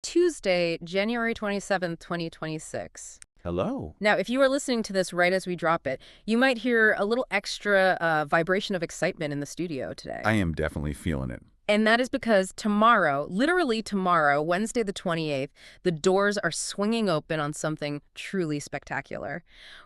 Tuesday, January 27th, 2026. Hello. Now, if you are listening to this right as we drop it, you might hear a little extra vibration of excitement in the studio today. I am definitely feeling it. And that is because tomorrow, literally tomorrow, Wednesday the 28th, the doors are swinging open on something truly spectacular.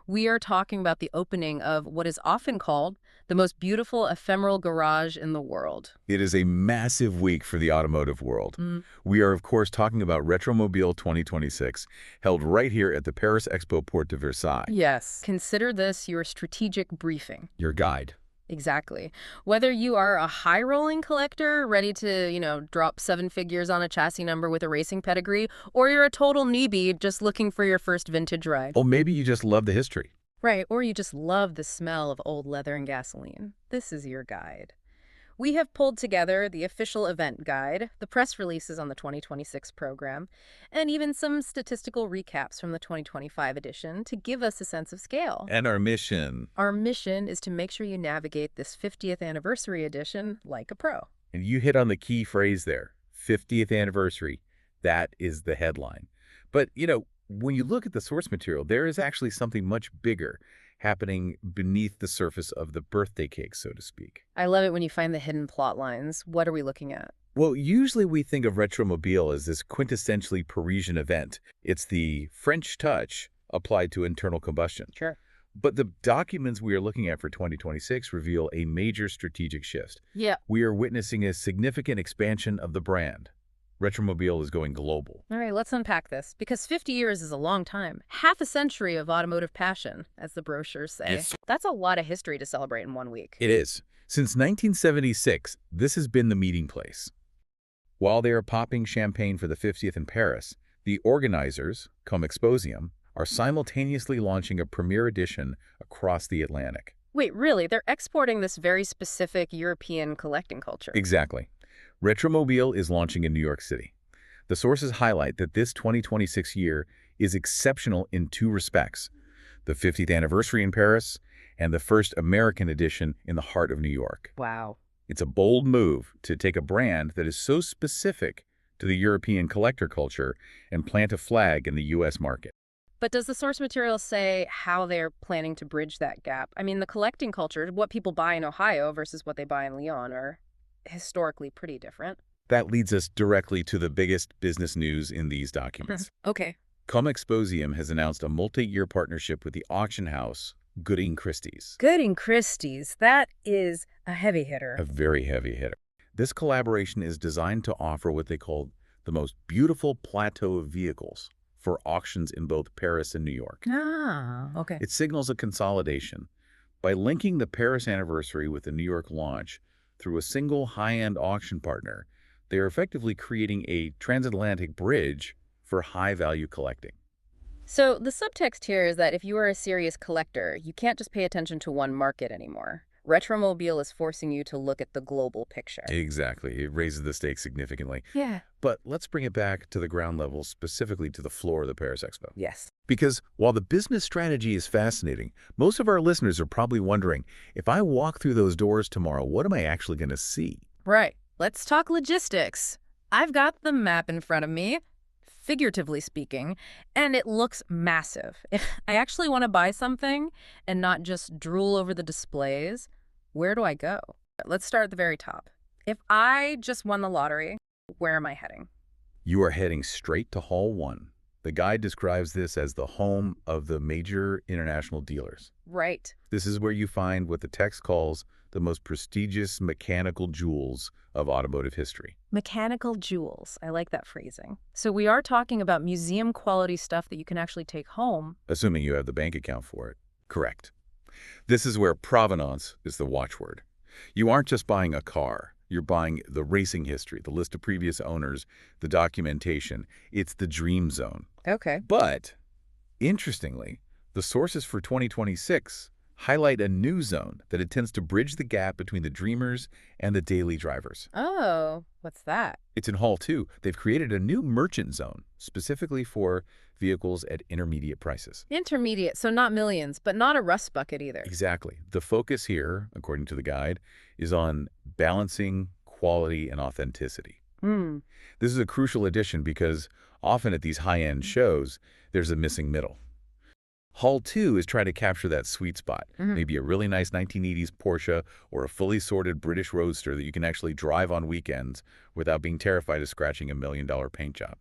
We are talking about the opening of what is often called the most beautiful ephemeral garage in the world. It is a massive week for the automotive world. Mm. We are, of course, talking about Retromobile 2026, held right here at the Paris Expo Porte de Versailles. Yes. Consider this your strategic briefing. Your guide. Exactly. Whether you are a high-rolling collector ready to, drop 7 figures on a chassis number with a racing pedigree, or you're a total newbie just looking for your first vintage ride. Oh, maybe you just love the history. Right, or you just love the smell of old leather and gasoline. This is your guide. We have pulled together the official event guide, the press releases on the 2026 program, and even some statistical recaps from the 2025 edition to give us a sense of scale. And our mission. Our mission is to make sure you navigate this 50th anniversary edition like a pro. And you hit on the key phrase there, 50th anniversary. That is the headline. But, when you look at the source material, there is actually something much bigger happening beneath the surface of the birthday cake, so to speak. I love it when you find the hidden plot lines. What are we looking at? Well, usually we think of Retromobile as this quintessentially Parisian event. It's the French touch applied to internal combustion. Sure. But the documents we are looking at for 2026 reveal a major strategic shift. Yeah. We are witnessing a significant expansion of the brand. Retromobile is going global. All right, let's unpack this, because 50 years is a long time. Half a century of automotive passion, as the brochures say. Yes. That's a lot of history to celebrate in one week. It is. Since 1976, this has been the meeting place. While they are popping champagne for the 50th in Paris, the organizers, Comme Exposium, are simultaneously launching a premiere edition across the Atlantic. Wait, really? They're exporting this very specific European collecting culture? Exactly. Retromobile is launching in New York City. The sources highlight that this 2026 year is exceptional in 2 respects: the 50th anniversary in Paris and the first American edition in the heart of New York. Wow. It's a bold move to take a brand that is so specific to the European collector culture and plant a flag in the U.S. market. But does the source material say how they're planning to bridge that gap? I mean, the collecting culture, what people buy in Ohio versus what they buy in Lyon, are historically pretty different. That leads us directly to the biggest business news in these documents. Okay. Comme Exposium has announced a multi-year partnership with the auction house Gooding Christie's. Gooding Christie's. That is a heavy hitter. A very heavy hitter. This collaboration is designed to offer what they call the most beautiful plateau of vehicles for auctions in both Paris and New York. Ah, okay. It signals a consolidation. By linking the Paris anniversary with the New York launch through a single high-end auction partner, they are effectively creating a transatlantic bridge for high-value collecting. So the subtext here is that if you are a serious collector, you can't just pay attention to one market anymore. Retromobile is forcing you to look at the global picture. Exactly. It raises the stakes significantly. Yeah. But let's bring it back to the ground level, specifically to the floor of the Paris Expo. Yes. Because while the business strategy is fascinating, most of our listeners are probably wondering, if I walk through those doors tomorrow, what am I actually going to see? Right. Let's talk logistics. I've got the map in front of me, figuratively speaking, and it looks massive. If I actually want to buy something and not just drool over the displays, where do I go? Let's start at the very top. If I just won the lottery, where am I heading? You are heading straight to Hall 1. The guide describes this as the home of the major international dealers. Right. This is where you find what the text calls the most prestigious mechanical jewels of automotive history. Mechanical jewels. I like that phrasing. So we are talking about museum-quality stuff that you can actually take home. Assuming you have the bank account for it. Correct. This is where provenance is the watchword. You aren't just buying a car. You're buying the racing history, the list of previous owners, the documentation. It's the dream zone. Okay. But, interestingly, the sources for 2026 highlight a new zone that intends to bridge the gap between the dreamers and the daily drivers. Oh, what's that? It's in Hall 2. They've created a new merchant zone, specifically for vehicles at intermediate prices. Intermediate, so not millions, but not a rust bucket either. Exactly. The focus here, according to the guide, is on balancing quality and authenticity. Hmm. This is a crucial addition because often at these high-end shows, there's a missing middle. Hall 2 is trying to capture that sweet spot, Mhm. maybe a really nice 1980s Porsche or a fully sorted British Roadster that you can actually drive on weekends without being terrified of scratching a $1 million paint job.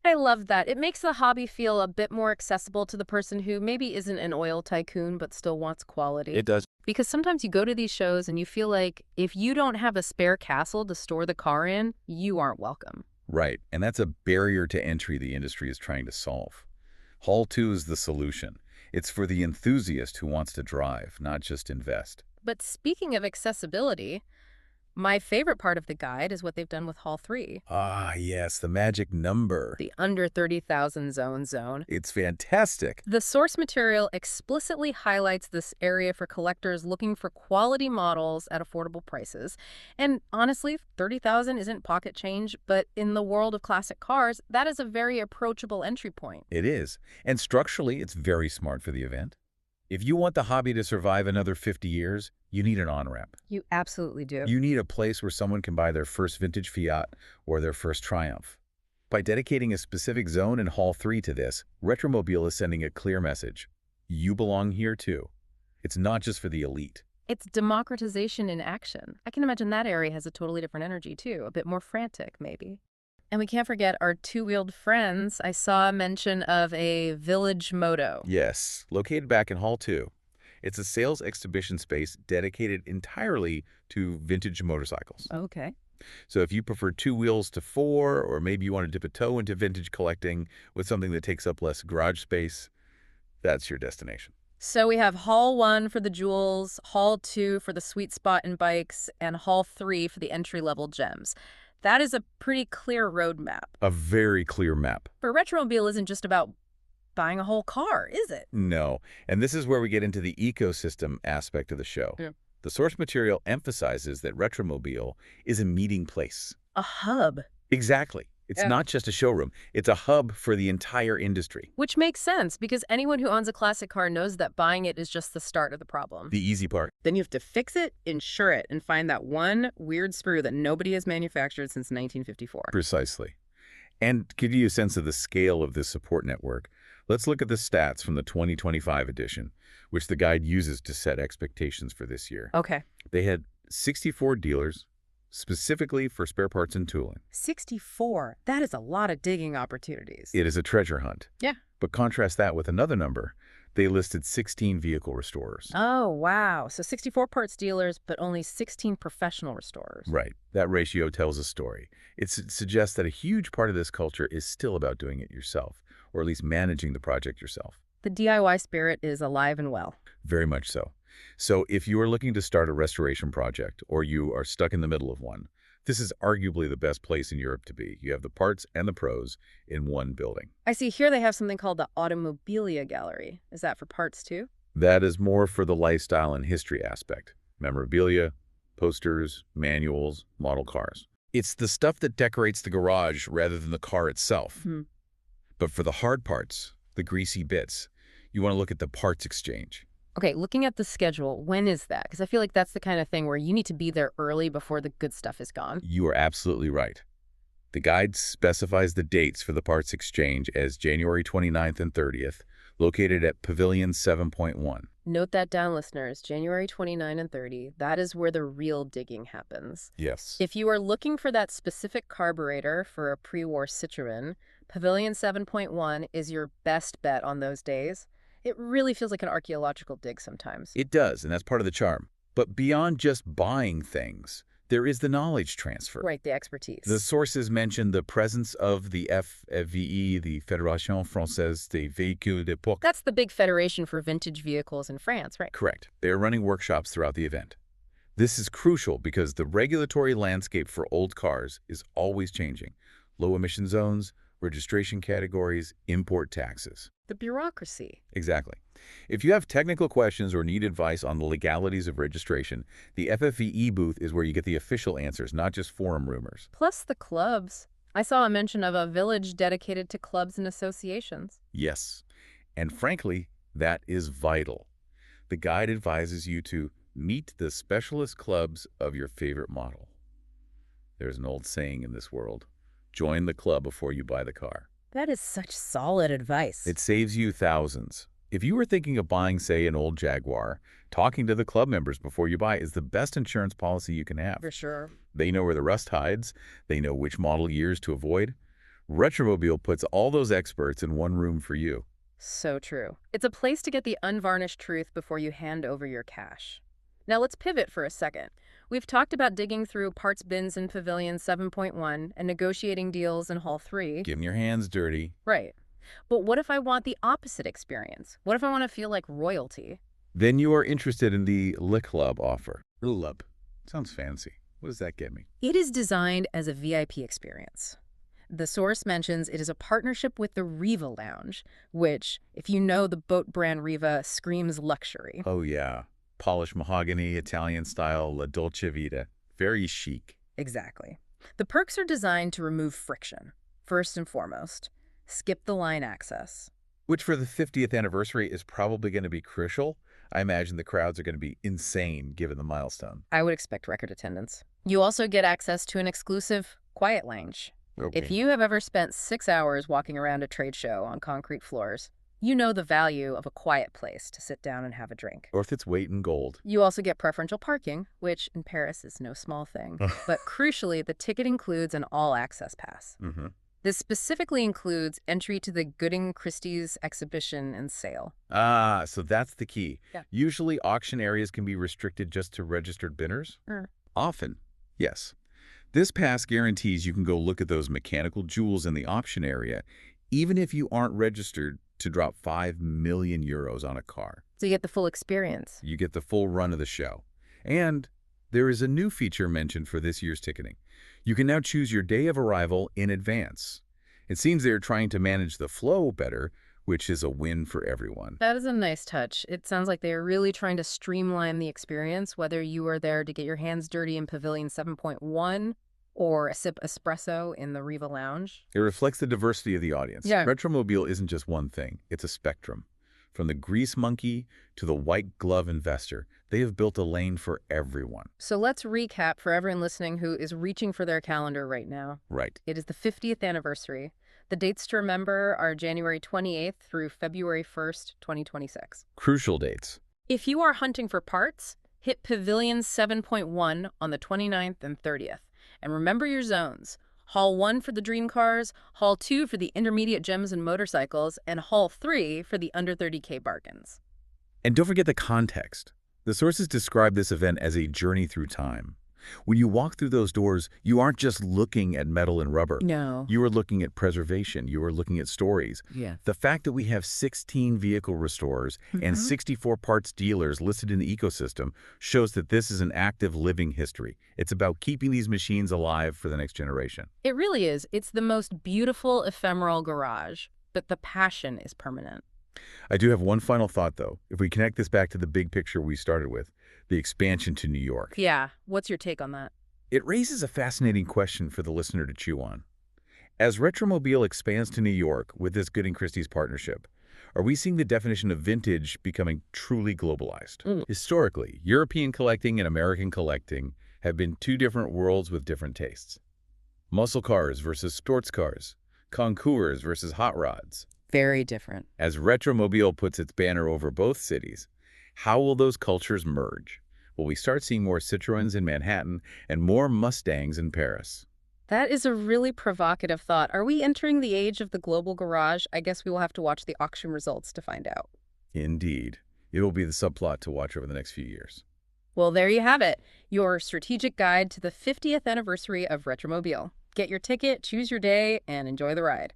I love that. It makes the hobby feel a bit more accessible to the person who maybe isn't an oil tycoon but still wants quality. It does. Because sometimes you go to these shows and you feel like if you don't have a spare castle to store the car in, you aren't welcome. Right, and that's a barrier to entry the industry is trying to solve. Hall 2 is the solution. It's for the enthusiast who wants to drive, not just invest. But speaking of accessibility, my favorite part of the guide is what they've done with Hall 3, Ah, yes, the magic number. the under 30,000 zone. It's fantastic. The source material explicitly highlights this area for collectors looking for quality models at affordable prices. And honestly, 30,000 isn't pocket change, but in the world of classic cars, that is a very approachable entry point. It is. And structurally, it's very smart for the event. If you want the hobby to survive another 50 years, you need an on-ramp. You absolutely do. You need a place where someone can buy their first vintage Fiat or their first Triumph. By dedicating a specific zone in Hall 3 to this, Retromobile is sending a clear message. You belong here too. It's not just for the elite. It's democratization in action. I can imagine that area has a totally different energy too, a bit more frantic maybe. And we can't forget our two-wheeled friends. I saw a mention of a Village Moto. Yes, located back in Hall 2. It's a sales exhibition space dedicated entirely to vintage motorcycles. Okay. So if you prefer 2 wheels to 4, or maybe you want to dip a toe into vintage collecting with something that takes up less garage space, that's your destination. So we have Hall 1 for the jewels, Hall 2 for the sweet spot in bikes, and Hall 3 for the entry-level gems. That is a pretty clear roadmap. A very clear map. But Retromobile isn't just about buying a whole car, is it? No, and this is where we get into the ecosystem aspect of the show. Yeah. The source material emphasizes that Retromobile is a meeting place. A hub. Exactly. It's Yeah. not just a showroom. It's a hub for the entire industry. Which makes sense, because anyone who owns a classic car knows that buying it is just the start of the problem. The easy part. Then you have to fix it, insure it, and find that one weird sprue that nobody has manufactured since 1954. Precisely. And to give you a sense of the scale of this support network, let's look at the stats from the 2025 edition, which the guide uses to set expectations for this year. Okay. They had 64 dealers, specifically for spare parts and tooling. 64. That is a lot of digging opportunities. It is a treasure hunt. Yeah. But contrast that with another number. They listed 16 vehicle restorers. Oh, wow. So 64 parts dealers, but only 16 professional restorers. Right. That ratio tells a story. It suggests that a huge part of this culture is still about doing it yourself, or at least managing the project yourself. The DIY spirit is alive and well. Very much so. So if you are looking to start a restoration project, or you are stuck in the middle of one, this is arguably the best place in Europe to be. You have the parts and the pros in one building. I see here they have something called the Automobilia Gallery. Is that for parts too? That is more for the lifestyle and history aspect. Memorabilia, posters, manuals, model cars. It's the stuff that decorates the garage rather than the car itself. But for the hard parts, the greasy bits, you want to look at the parts exchange. Okay, looking at the schedule, when is that? Because I feel like that's the kind of thing where you need to be there early before the good stuff is gone. You are absolutely right. The guide specifies the dates for the parts exchange as January 29th and 30th, located at Pavilion 7.1. Note that down, listeners. January 29 and 30. That is where the real digging happens. Yes. If you are looking for that specific carburetor for a pre-war Citroën, Pavilion 7.1 is your best bet on those days. It really feels like an archaeological dig sometimes. It does, and that's part of the charm. But beyond just buying things, there is the knowledge transfer. Right, the expertise. The sources mention the presence of the FVE, the Fédération Française des Véhicules d'Époque. That's the big federation for vintage vehicles in France, right? Correct. They are running workshops throughout the event. This is crucial because the regulatory landscape for old cars is always changing. Low emission zones, registration categories, import taxes. The bureaucracy. Exactly. If you have technical questions or need advice on the legalities of registration, the FFVE booth is where you get the official answers, not just forum rumors. Plus the clubs. I saw a mention of a village dedicated to clubs and associations. Yes. And frankly, that is vital. The guide advises you to meet the specialist clubs of your favorite model. There's an old saying in this world: join the club before you buy the car. That is such solid advice. It saves you thousands. If you were thinking of buying, say, an old Jaguar, talking to the club members before you buy is the best insurance policy you can have. For sure. They know where the rust hides. They know which model years to avoid. Retromobile puts all those experts in one room for you. So true. It's a place to get the unvarnished truth before you hand over your cash. Now let's pivot for a second. We've talked about digging through parts bins in Pavilion 7.1 and negotiating deals in Hall 3. Getting your hands dirty. Right. But what if I want the opposite experience? What if I want to feel like royalty? Then you are interested in the Le Club offer. Club. Sounds fancy. What does that get me? It is designed as a VIP experience. The source mentions it is a partnership with the Riva Lounge, which, if you know the boat brand Riva, screams luxury. Oh, yeah. Polished mahogany, Italian style, La Dolce Vita. Very chic. Exactly. The perks are designed to remove friction. First and foremost, skip the line access. Which for the 50th anniversary is probably going to be crucial. I imagine the crowds are going to be insane given the milestone. I would expect record attendance. You also get access to an exclusive quiet lounge. Okay. If you have ever spent 6 hours walking around a trade show on concrete floors, you know the value of a quiet place to sit down and have a drink. Worth its weight in gold. You also get preferential parking, which in Paris is no small thing. But crucially, the ticket includes an all-access pass. Mm-hmm. This specifically includes entry to the Gooding Christie's exhibition and sale. Ah, so that's the key. Yeah. Usually auction areas can be restricted just to registered bidders. Often, yes. This pass guarantees you can go look at those mechanical jewels in the auction area, even if you aren't registered to drop 5 million euros on a car. So you get the full experience. You get the full run of the show. And there is a new feature mentioned for this year's ticketing. You can now choose your day of arrival in advance. It seems they're trying to manage the flow better, which is a win for everyone. That is a nice touch. It sounds like they are really trying to streamline the experience, whether you are there to get your hands dirty in Pavilion 7.1 or a sip espresso in the Riva Lounge. It reflects the diversity of the audience. Yeah. Retromobile isn't just one thing. It's a spectrum. From the grease monkey to the white glove investor, they have built a lane for everyone. So let's recap for everyone listening who is reaching for their calendar right now. Right. It is the 50th anniversary. The dates to remember are January 28th through February 1st, 2026. Crucial dates. If you are hunting for parts, hit Pavilion 7.1 on the 29th and 30th. And remember your zones. Hall 1 for the dream cars, Hall 2 for the intermediate gems and motorcycles, and Hall 3 for the under 30K bargains. And don't forget the context. The sources describe this event as a journey through time. When you walk through those doors, you aren't just looking at metal and rubber. No. You are looking at preservation. You are looking at stories. Yeah. The fact that we have 16 vehicle restorers and 64 parts dealers listed in the ecosystem shows that this is an active living history. It's about keeping these machines alive for the next generation. It really is. It's the most beautiful ephemeral garage, but the passion is permanent. I do have one final thought, though. If we connect this back to the big picture we started with, the expansion to New York. Yeah. What's your take on that? It raises a fascinating question for the listener to chew on. As Retromobile expands to New York with this Gooding Christie's partnership, are we seeing the definition of vintage becoming truly globalized? Historically, European collecting and American collecting have been two different worlds with different tastes. Muscle cars versus sports cars, concours versus hot rods. Very different. As Retromobile puts its banner over both cities, how will those cultures merge? Will we start seeing more Citroëns in Manhattan and more Mustangs in Paris? That is a really provocative thought. Are we entering the age of the global garage? I guess we will have to watch the auction results to find out. Indeed. It will be the subplot to watch over the next few years. Well, there you have it. Your strategic guide to the 50th anniversary of Retromobile. Get your ticket, choose your day, and enjoy the ride.